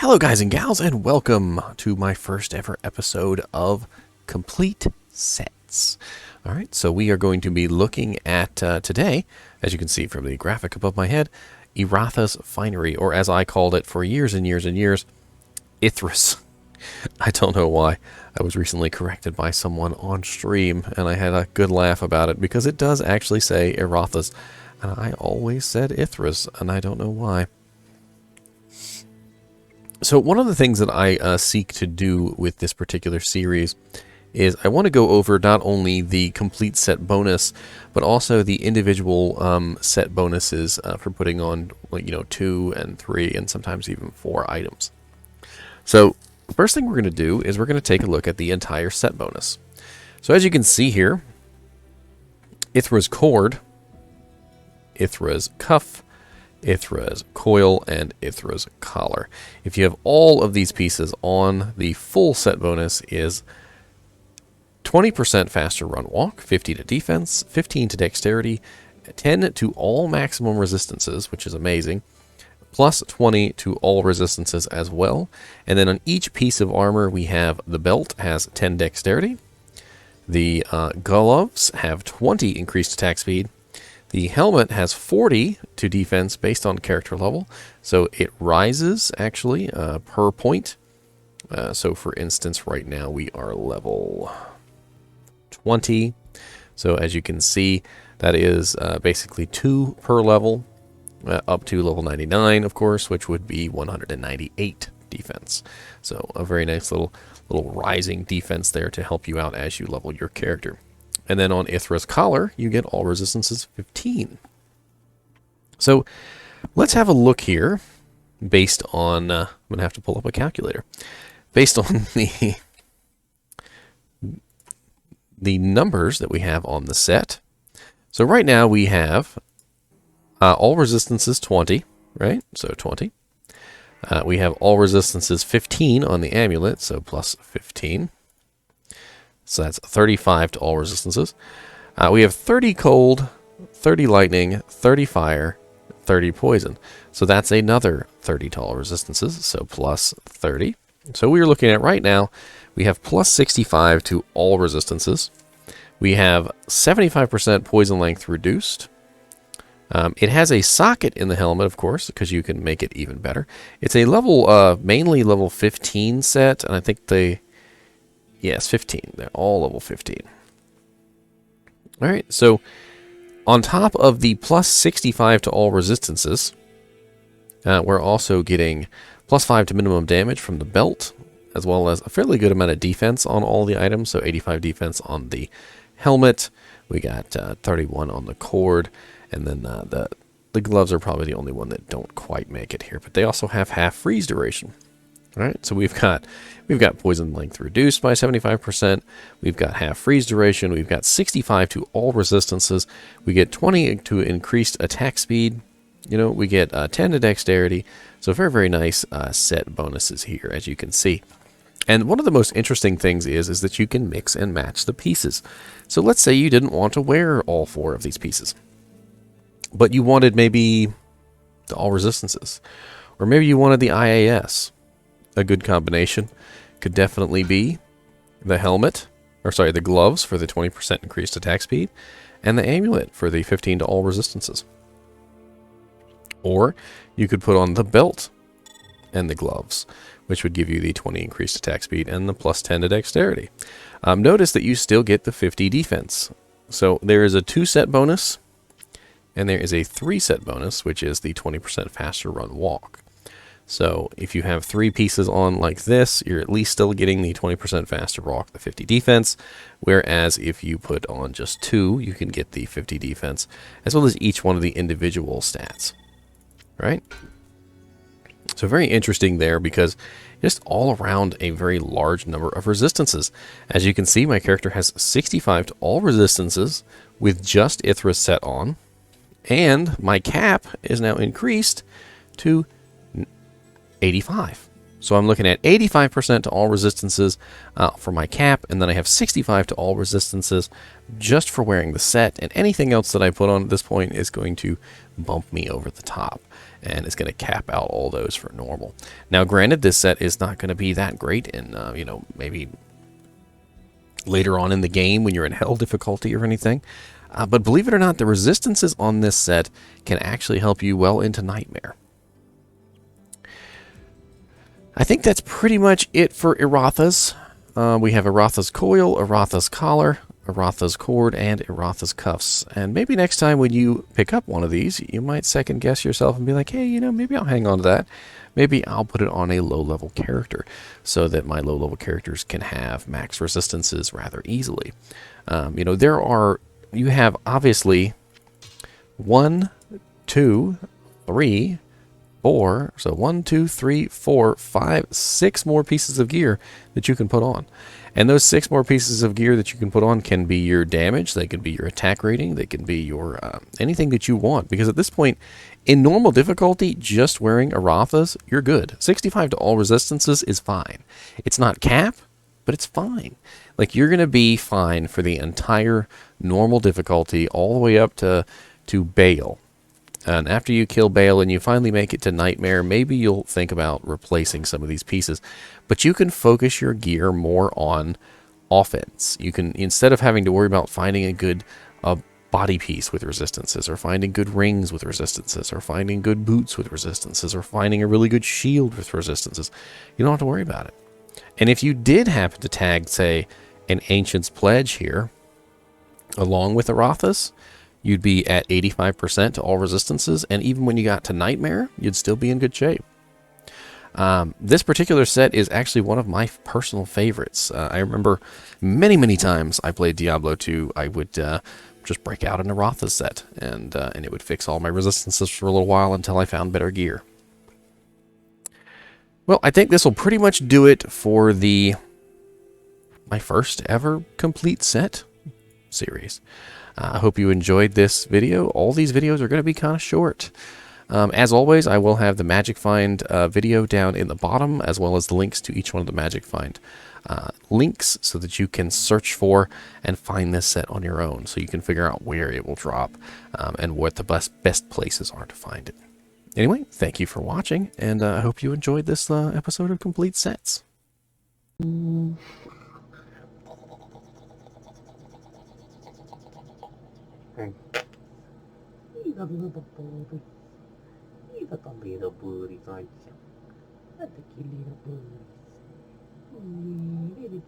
Hello guys and gals, and welcome to my first ever episode of Complete Sets. Alright, so we are going to be looking at today, as you can see from the graphic above my head, Iratha's Finery, or as I called it for years and years and years, Ithras. I don't know why. I was recently corrected by someone on stream, and I had a good laugh about it, because it does actually say Iratha's, and I always said Ithras, and I don't know why. So one of the things that I seek to do with this particular series is I want to go over not only the complete set bonus, but also the individual set bonuses for putting on, 2 and 3 and sometimes even 4 items. So the first thing we're going to do is we're going to take a look at the entire set bonus. So as you can see here, Ithra's cord, Ithra's cuff, Ithra's coil, and Ithra's collar. If you have all of these pieces on, the full set bonus is 20% faster run walk, 50 to defense, 15 to dexterity, 10 to all maximum resistances, which is amazing, plus 20 to all resistances as well. And then on each piece of armor we have the belt has 10 dexterity, the gloves have 20 increased attack speed, the helmet has 40 to defense based on character level, so it rises actually per point. So for instance, right now we are level 20. So as you can see, that is basically 2 per level, up to level 99, of course, which would be 198 defense. So a very nice little rising defense there to help you out as you level your character. And then on Ithra's collar, you get all resistances 15. So let's have a look here based on, I'm going to have to pull up a calculator, based on the numbers that we have on the set. So right now we have all resistances 20, right? So 20. We have all resistances 15 on the amulet, so plus 15. So that's 35 to all resistances. We have 30 cold, 30 lightning, 30 fire, 30 poison. So that's another 30 to all resistances, so plus 30. So we are looking at right now, we have plus 65 to all resistances. We have 75% poison length reduced. It has a socket in the helmet, of course, because you can make it even better. It's a level, mainly level 15 set, and I think yes, 15. They're all level 15. All right, so on top of the plus 65 to all resistances, we're also getting plus 5 to minimum damage from the belt, as well as a fairly good amount of defense on all the items, so 85 defense on the helmet. We got 31 on the cord, and then the gloves are probably the only one that don't quite make it here, but they also have half freeze duration. All right, so we've got poison length reduced by 75%. We've got half freeze duration. We've got 65 to all resistances. We get 20 to increased attack speed. We get 10 to dexterity. So very, very nice set bonuses here, as you can see. And one of the most interesting things is that you can mix and match the pieces. So let's say you didn't want to wear all 4 of these pieces, but you wanted maybe the all resistances, or maybe you wanted the IAS. A good combination could definitely be the helmet, the gloves for the 20% increased attack speed, and the amulet for the 15 to all resistances. Or you could put on the belt and the gloves, which would give you the 20 increased attack speed and the plus 10 to dexterity. Notice that you still get the 50 defense. So there is a 2 set bonus, and there is a 3 set bonus, which is the 20% faster run walk. So if you have 3 pieces on like this, you're at least still getting the 20% faster walk, the 50 defense, whereas if you put on just 2, you can get the 50 defense, as well as each one of the individual stats, right? So very interesting there, because just all around a very large number of resistances. As you can see, my character has 65 to all resistances with just Ithra set on, and my cap is now increased to 85. So I'm looking at 85% to all resistances for my cap, and then I have 65 to all resistances just for wearing the set, and anything else that I put on at this point is going to bump me over the top, and it's going to cap out all those for normal. Now, granted, this set is not going to be that great in, you know, maybe later on in the game when you're in hell difficulty or anything, but believe it or not, the resistances on this set can actually help you well into Nightmare. I think that's pretty much it for Iratha's. We have Iratha's coil, Iratha's collar, Iratha's cord, and Iratha's cuffs. And maybe next time when you pick up one of these, you might second guess yourself and be like, hey, you know, maybe I'll hang on to that. Maybe I'll put it on a low-level character so that my low-level characters can have max resistances rather easily. You know, you have obviously 1, 2, 3, 4, so 1, 2, 3, 4, 5, 6 more pieces of gear that you can put on. And those 6 more pieces of gear that you can put on can be your damage, they can be your attack rating, they can be your anything that you want. Because at this point, in normal difficulty, just wearing Iratha's, you're good. 65 to all resistances is fine. It's not cap, but it's fine. Like, you're going to be fine for the entire normal difficulty all the way up to Bale. And after you kill Bale and you finally make it to Nightmare, maybe you'll think about replacing some of these pieces. But you can focus your gear more on offense. You can, instead of having to worry about finding a good body piece with resistances, or finding good rings with resistances, or finding good boots with resistances, or finding a really good shield with resistances, you don't have to worry about it. And if you did happen to tag, say, an Ancient's Pledge here, along with Iratha's, you'd be at 85% to all resistances, and even when you got to Nightmare, you'd still be in good shape. This particular set is actually one of my personal favorites. I remember many times I played Diablo 2, I would just break out an Iratha set, and it would fix all my resistances for a little while until I found better gear. Well, I think this will pretty much do it for my first ever complete set series. I hope you enjoyed this video. All these videos are going to be kind of short. As always, I will have the Magic Find video down in the bottom, as well as the links to each one of the Magic Find links, so that you can search for and find this set on your own, so you can figure out where it will drop and what the best places are to find it. Anyway, thank you for watching, and I hope you enjoyed this episode of Complete Sets. He's a little booty. He's a little booty, aren't you? That's a cute little booty.